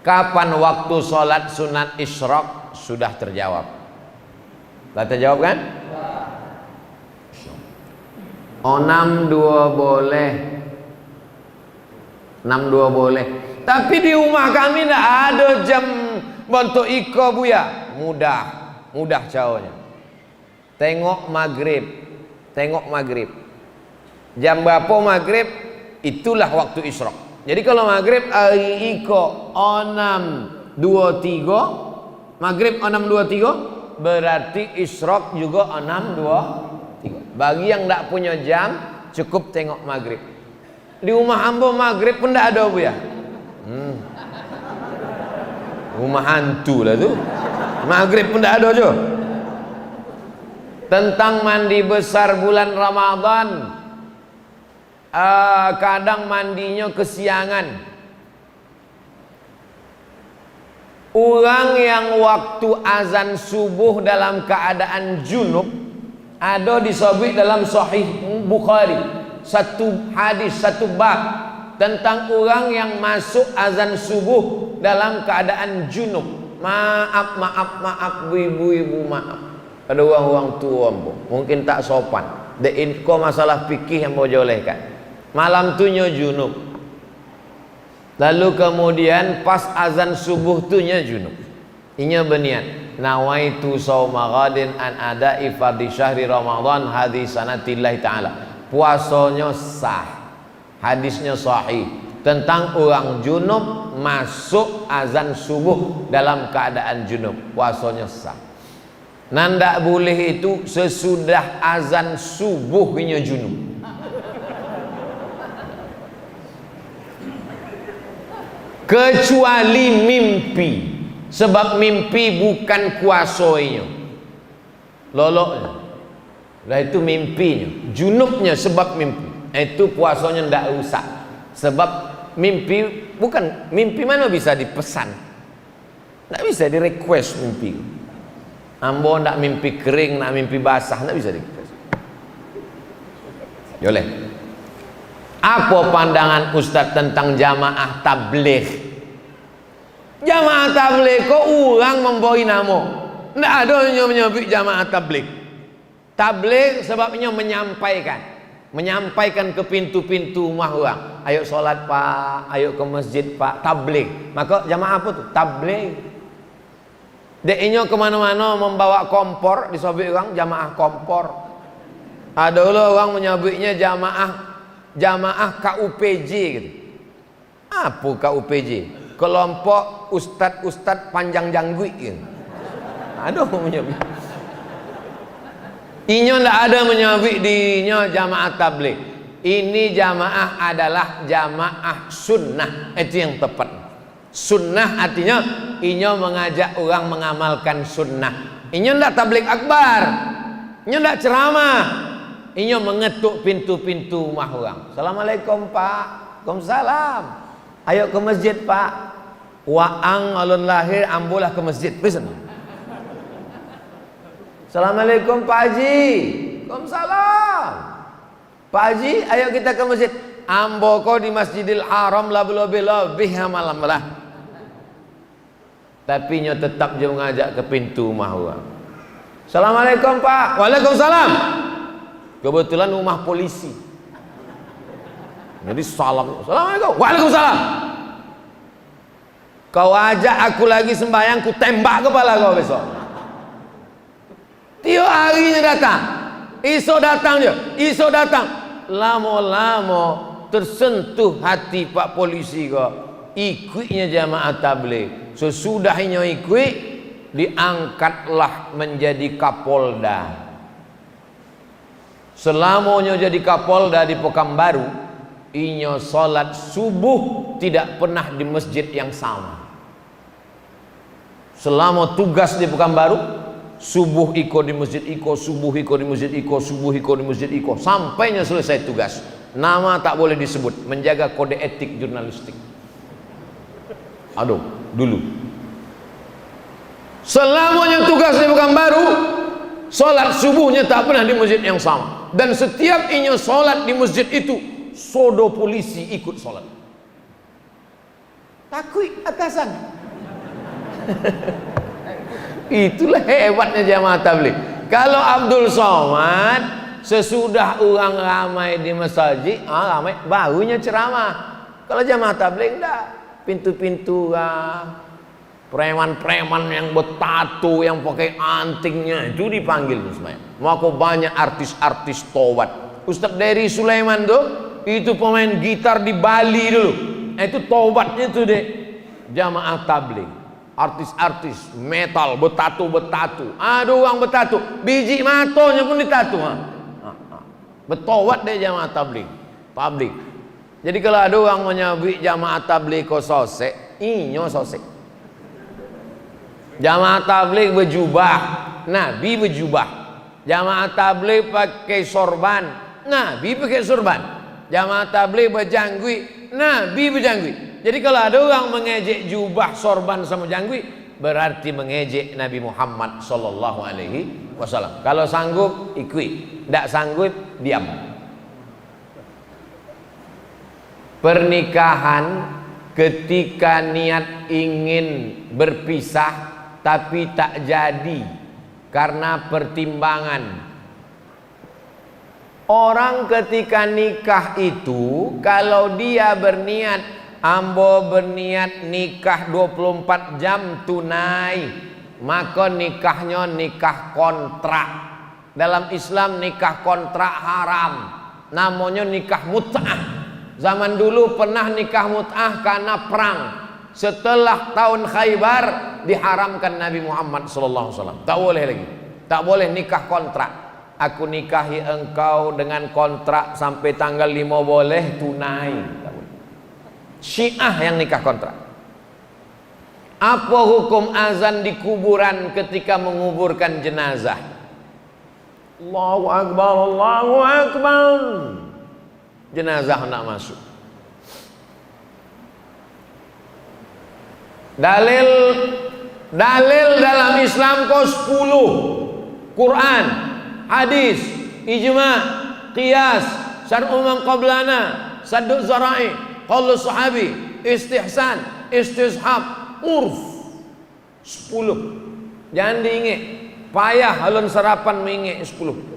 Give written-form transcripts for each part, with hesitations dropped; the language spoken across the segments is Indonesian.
Kapan waktu sholat sunat isyraq? Sudah terjawab. Sudah terjawab kan? 62 boleh. 62 boleh. Tapi di rumah kami tidak ada jam bentuk iko buya. Mudah caranya. Tengok maghrib. Jam berapa maghrib? Itulah waktu isyraq. Jadi kalau maghrib hari iko 6.23, maghrib 6.23, berarti isyraq juga 6.23. Bagi yang tidak punya jam, cukup tengok maghrib. Di rumah hamba maghrib pun tidak ada bu ya. Rumah hantu lah tu. Maghrib pun tidak ada je. Tentang mandi besar bulan Ramadan, kadang mandinya kesiangan. Orang yang waktu azan subuh dalam keadaan junub, ada disebut dalam Sahih Bukhari satu hadis, satu bab tentang orang yang masuk azan subuh dalam keadaan junub. Maaf ibu-ibu, maaf. Ada orang tua mungkin tak sopan. Kau masalah fikih yang mau jolehkan. Malam tu nya junub. Lalu kemudian pas azan subuh tu nya junub. Inya berniat, nawaitu shauma ghadin an ada'i fardhi syahri Ramadan hadis sanatillahi ta'ala. Puasanya sah. Hadisnya sahih tentang orang junub masuk azan subuh dalam keadaan junub. Puasanya sah. Nanda boleh itu sesudah azan subuh inya junub. Kecuali mimpi, sebab mimpi bukan kuasanya, loloknya lah itu mimpinya. Junubnya sebab mimpi, itu puasanya ndak rusak. Sebab mimpi bukan, mimpi mana bisa dipesan, ndak bisa di request mimpi. Ambo ndak mimpi kering, ndak mimpi basah, ndak bisa di request. Boleh. Apa pandangan Ustaz tentang jamaah tabligh? Jamaah tabligh kok orang memberi nama? Tidak ada yang menyebut jamaah tabligh. Tabligh sebabnya menyampaikan ke pintu-pintu rumah orang. Ayo solat pak, ayo ke masjid pak. Tabligh. Maka jamaah apa tu? Tabligh. Deknya kemana-mana membawa kompor, disebut orang jamaah kompor. Ada orang menyebutnya jamaah KUPJ gitu. Apa KUPJ? Kelompok ustad-ustad panjang janggut gitu. Aduh menyebut. Inya ndak ada menyebut dinya jamaah tabligh. Ini jamaah adalah jamaah sunnah. Itu yang tepat. Sunnah artinya inya mengajak orang mengamalkan sunnah. Inya ndak tabligh akbar. Inya ndak ceramah. Inya mengetuk pintu-pintu rumah orang. Assalamualaikum pak. Waalaikumsalam. Ayo ke masjid pak. Waang alun lahir ambulah ke masjid. Pesan. Assalamualaikum Pak Haji. Waalaikumsalam. Pak Haji, ayo kita ke masjid. Ambo kau di Masjidil Haram lebih malam lah. Tapi nya tetap je mengajak ke pintu rumah orang. Assalamualaikum Pak. Waalaikumsalam. Kebetulan rumah polisi. Jadi salam. Assalamualaikum. Waalaikumsalam. Kau ajak aku lagi sembahyang, ku tembak kepala kau besok. Tiap harinya datang. Esok datang je. Esok datang. Lama-lama tersentuh hati Pak polisi kau. Ikutnya jamaah tabligh. Sesudahnya ikut, diangkatlah menjadi Kapolda. Selamanya jadi Kapolda di Pekanbaru, inya salat subuh tidak pernah di masjid yang sama. Selama tugas di Pekanbaru, subuh iko di masjid iko, subuh iko di masjid iko, subuh iko di masjid iko, sampainya selesai tugas. Nama tak boleh disebut, menjaga kode etik jurnalistik. Aduh, dulu. Selamanya tugas di Pekanbaru, salat subuhnya tak pernah di masjid yang sama. Dan setiap inya salat di masjid itu, sodo polisi ikut salat. takui atasan. Itulah hebatnya jamaah tabligh. Kalau Abdul Somad sesudah orang ramai di masjid, ramai barunya ceramah. Kalau jamaah tabligh enggak, pintu-pintu preman-preman yang bertato, yang pakai antingnya itu dipanggil semuanya. Maka banyak artis-artis tobat. Ustaz Dery Sulaiman tuh itu pemain gitar di Bali dulu. Itu tobatnya tuh deh jamaah tabligh. Artis-artis metal bertato. Ada orang bertato, biji matonya pun ditato. Bertobat deh jamaah tabligh. Jadi kalau ada orang menyebut jamaah tabligh kok sosek, inyo sosek. Jamaah tabligh berjubah, Nabi berjubah. Jamaah tabligh pakai sorban, Nabi pakai sorban. Jamaah tabligh berjanggut, Nabi berjanggut. Jadi kalau ada orang mengejek jubah, sorban sama janggut, berarti mengejek Nabi Muhammad sallallahu alaihi wasallam. Kalau sanggup ikut, tidak sanggup diam. Pernikahan ketika niat ingin berpisah tapi tak jadi karena pertimbangan. Orang ketika nikah itu kalau dia berniat, ambo berniat nikah 24 jam tunai, maka nikahnya nikah kontrak. Dalam Islam nikah kontrak haram, namanya nikah mut'ah. Zaman dulu pernah nikah mut'ah karena perang. Setelah tahun Khaybar diharamkan Nabi Muhammad SAW. Tak boleh lagi. Tak boleh nikah kontrak. Aku nikahi engkau dengan kontrak sampai tanggal 5 boleh tunai. Syiah yang nikah kontrak. Apa hukum azan di kuburan ketika menguburkan jenazah? Allahu Akbar, Allahu Akbar. Jenazah nak masuk. Dalil dalam Islam kau 10. Quran, hadis, ijma', qiyas, syar'u man qablana, saddu zara'i, qaul sahabi, istihsan, istishab, urf. 10. Jangan diingat. Payah halun sarapan mengingat 10.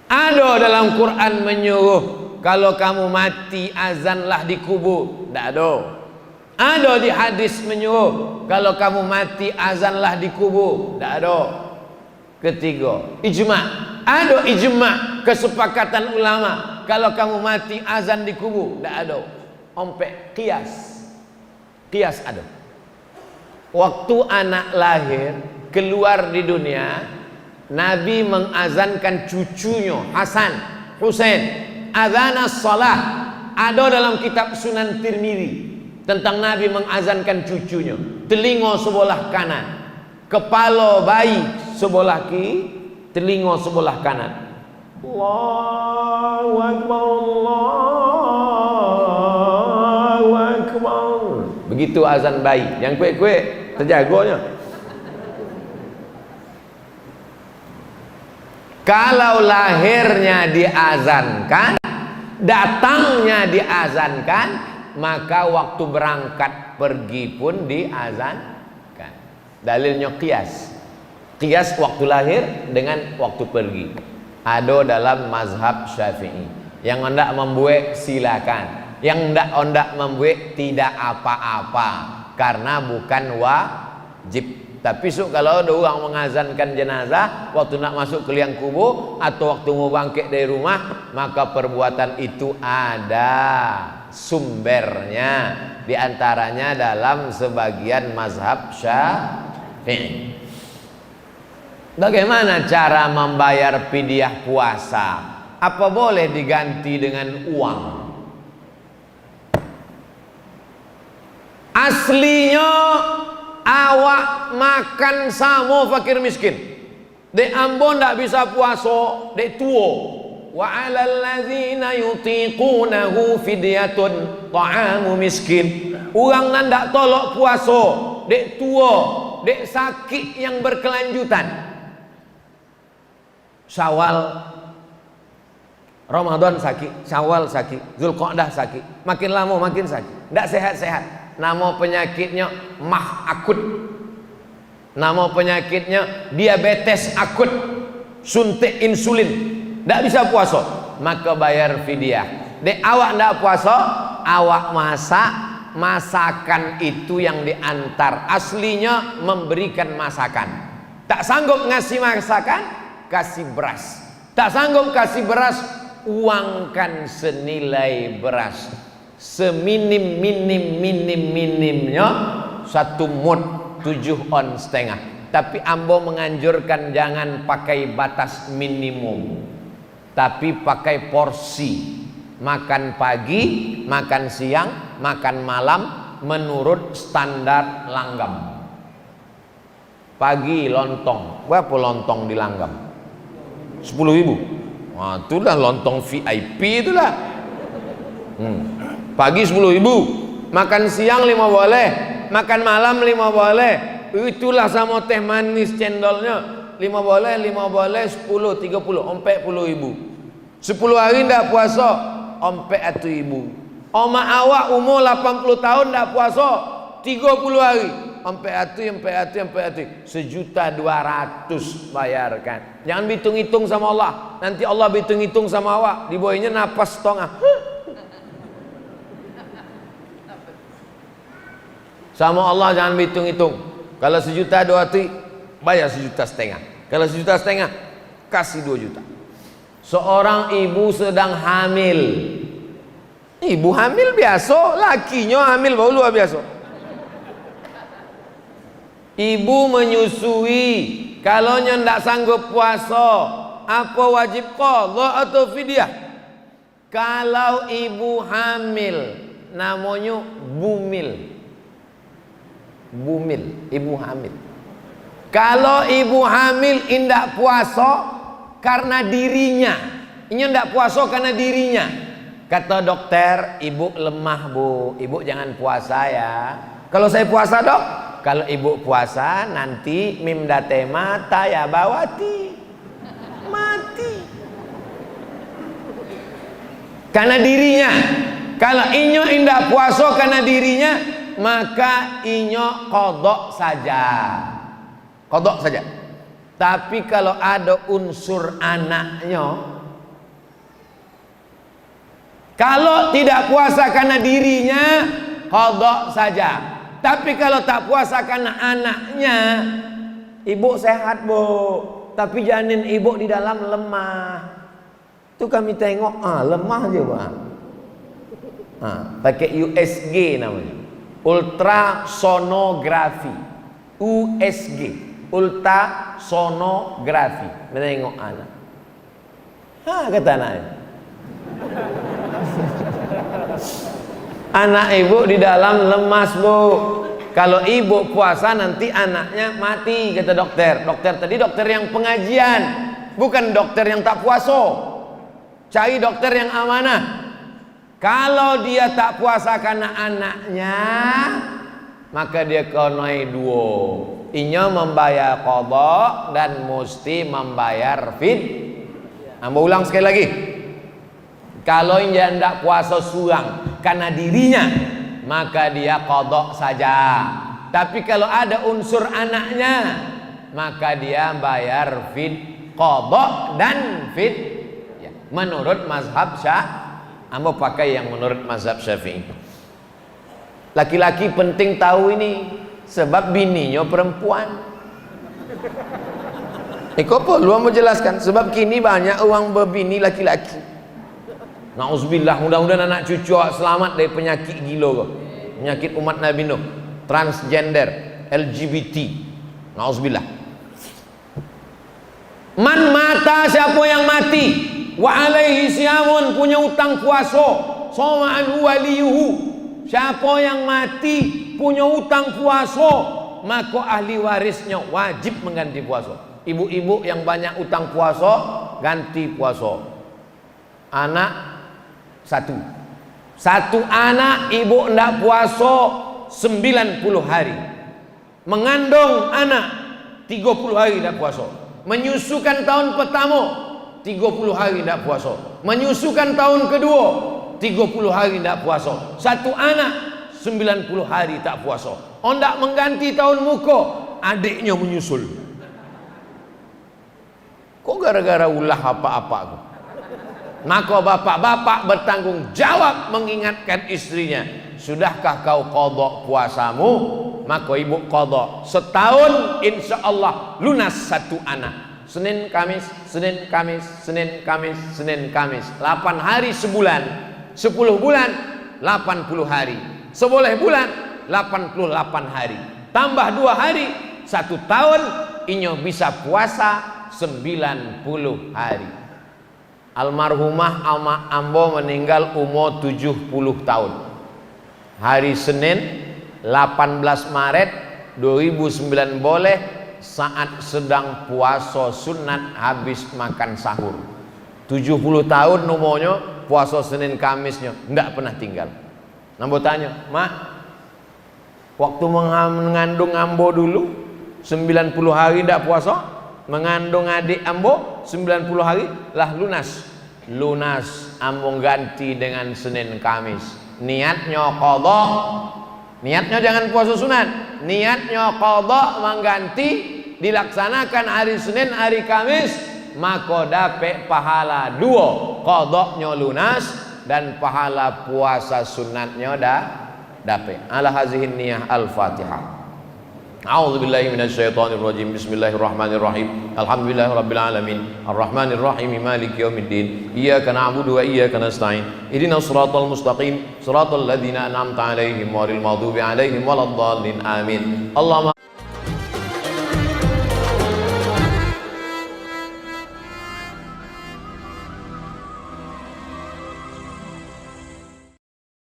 Ada dalam Quran menyuruh kalau kamu mati azanlah di kubur. Tak ada. Ada di hadis menyuruh kalau kamu mati azanlah di kubur. Tak ada. Ketiga, ijma'. Ada ijma', kesepakatan ulama kalau kamu mati azan di kubur. Tak ada. Ompek qiyas. Qiyas ada. Waktu anak lahir keluar di dunia, Nabi mengazankan cucunya Hasan, Husain. Azan as-salah ada dalam kitab Sunan Tirmidzi tentang Nabi mengazankan cucunya. Telinga sebelah kanan, kepala bayi sebelah kiri, telinga sebelah kanan. Allahu Akbar, Allahu Akbar. Begitu azan bayi. Yang kuek-kuek terjaganya. Kalau lahirnya diazankan, datangnya diazankan, maka waktu berangkat pergi pun diazankan. Dalilnya qiyas. Qiyas waktu lahir dengan waktu pergi. Ada dalam mazhab Syafi'i. Yang hendak membuat silakan. Yang hendak membuat tidak apa-apa karena bukan wajib. Tapi kalau ada orang mengazankan jenazah waktu nak masuk ke liang kubur atau waktu mau bangkit dari rumah, maka perbuatan itu ada sumbernya, di antaranya dalam sebagian mazhab Syafi'i. Bagaimana cara membayar fidyah puasa? Apa boleh diganti dengan uang? Aslinya awak makan sama fakir miskin. Dek Ambon tak bisa puasa, dek tua. Wa 'alal ladzina yutiqunahu fidyatun ta'amu miskin. Orang nan tak tolak puasa, dek tua, dek sakit yang berkelanjutan. Syawal Ramadan sakit, Syawal sakit, Zulqa'dah sakit, makin lama makin sakit. Tidak sehat-sehat. Nama penyakitnya mah akut. Nama penyakitnya diabetes akut. Suntik insulin. Tidak bisa puasa. Maka bayar fidyah. Dek awak tidak puasa, awak masak. Masakan itu yang diantar. Aslinya memberikan masakan. Tak sanggup ngasih masakan, kasih beras. Tak sanggup kasih beras, uangkan senilai beras. Seminim-minimnya 1 mud 7 ons setengah. Tapi ambo menganjurkan jangan pakai batas minimum, tapi pakai porsi. Makan pagi, makan siang, makan malam menurut standar langgam. Pagi lontong, berapa lontong di langgam? 10.000. Wah, itulah lontong VIP itulah. Pagi 10.000, makan siang 5 boleh, makan malam 5 boleh. Itulah sama teh manis cendolnya 5 boleh, 10, 30, 40.000. 10 hari ndak puasa, 40.000. Oma awak umur 80 tahun ndak puasa 30 hari, 40 1.200.000 bayarkan. Jangan hitung-hitung sama Allah. Nanti Allah hitung-hitung sama awak, di bawahnya napas setengah. Sama Allah jangan hitung-hitung. Kalau 1.200.000 bayar 1.500.000. Kalau 1.500.000 kasih 2 juta. Seorang ibu sedang hamil. Ibu hamil biasa, lakinya hamil baru luar biasa. Ibu menyusui, kalau ndak sanggup puasa, apa wajib qadha atau fidyah? Kalau ibu hamil, namanya bumil. Bumil, ibu hamil. Kalau ibu hamil indak puasa karena dirinya, ini ndak puasa karena dirinya. Kata dokter, ibu lemah bu, ibu jangan puasa ya. Kalau saya puasa dok, kalau ibu puasa nanti mimdate mata ya bawati mati. Karena dirinya. Kalau inyo indak puasa karena dirinya, maka inyo kodok saja. Kodok saja. Tapi kalau ada unsur anaknya, kalau tidak puasa karena dirinya, qadha saja. Tapi kalau tak puasa karena anaknya, ibu sehat bu, tapi janin ibu di dalam lemah. Itu kami tengok, lemah aja pak. Pakai USG namanya, ultrasonografi, USG, ultrasonografi, menengok anak. Kata anaknya. Anak ibu di dalam lemas bu. Kalau ibu puasa nanti anaknya mati, kata dokter. Dokter tadi dokter yang pengajian, bukan dokter yang tak puasa. Cari dokter yang amanah. Kalau dia tak puasa karena anaknya, maka dia konoi duo. Inya membayar qadha dan mesti membayar Ambo ulang sekali lagi. Kalau dia tidak puasa surang karena dirinya, maka dia qadha saja. Tapi kalau ada unsur anaknya, maka dia bayar qadha dan ya. Menurut mazhab Ambo pakai yang menurut mazhab Syafi'i. Laki-laki penting tahu ini, sebab bininya perempuan. Kok perlu mau jelaskan? Sebab kini banyak orang berbini laki-laki. Nauzubillah, mudah-mudahan anak cucu selamat dari penyakit gila, penyakit umat Nabi Nuh, transgender, LGBT. Nauzubillah. Man mata, siapa yang mati, wa alaihi siyamun, punya utang puasa, sama anhu waliyuhu, siapa yang mati punya utang puasa, maka ahli warisnya wajib mengganti puasa. Ibu-ibu yang banyak utang puasa, ganti puasa. Anak satu anak ibu ndak puasa 90 hari. Mengandung anak 30 hari ndak puasa. Menyusukan tahun pertama 30 hari ndak puasa. Menyusukan tahun kedua 30 hari ndak puasa. Satu anak 90 hari tak puasa. Ondak mengganti tahun muka, adiknya menyusul. Kok gara-gara ulah apa-apa aku? Maka bapak-bapak bertanggung jawab mengingatkan istrinya, sudahkah kau qadha puasamu? Maka ibu qadha. Setahun insya Allah lunas satu anak. Senin Kamis, Senin Kamis, Senin Kamis, Senin Kamis. 8 hari sebulan. 10 bulan 80 hari. 11 bulan 88 hari. Tambah 2 hari 1 tahun, inyo bisa puasa 90 hari. Almarhumah ambo meninggal umur 70 tahun. Hari Senin 18 Maret 2009 boleh, saat sedang puasa sunat habis makan sahur. 70 tahun umurnya, puasa Senin Kamisnya ndak pernah tinggal. Nambo tanya, "Mak, waktu mengandung ambo dulu 90 hari ndak puasa? Mengandung adik ambo 90 hari lah lunas." Lunas ambo ganti dengan Senin Kamis. Niatnya qadha. Niatnya jangan puasa sunat. Niatnya qadha mengganti, dilaksanakan hari Senin hari Kamis, maka dapat pahala 2. Qadhanya lunas dan pahala puasa sunatnya dapat. Ala hazihin niyah al-Fatihah. A'udzubillahi minasyaitonir rajim. Bismillahirrahmanirrahim. Alhamdulillahirabbil alamin. Arrahmanir rahim. Maliki yaumiddin. Iyyaka na'budu wa iyyaka nasta'in. Ihdinas siratal mustaqim. Siratal ladzina an'amta 'alaihim ghairil maghdubi 'alaihim waladdallin. Amin. Allahumma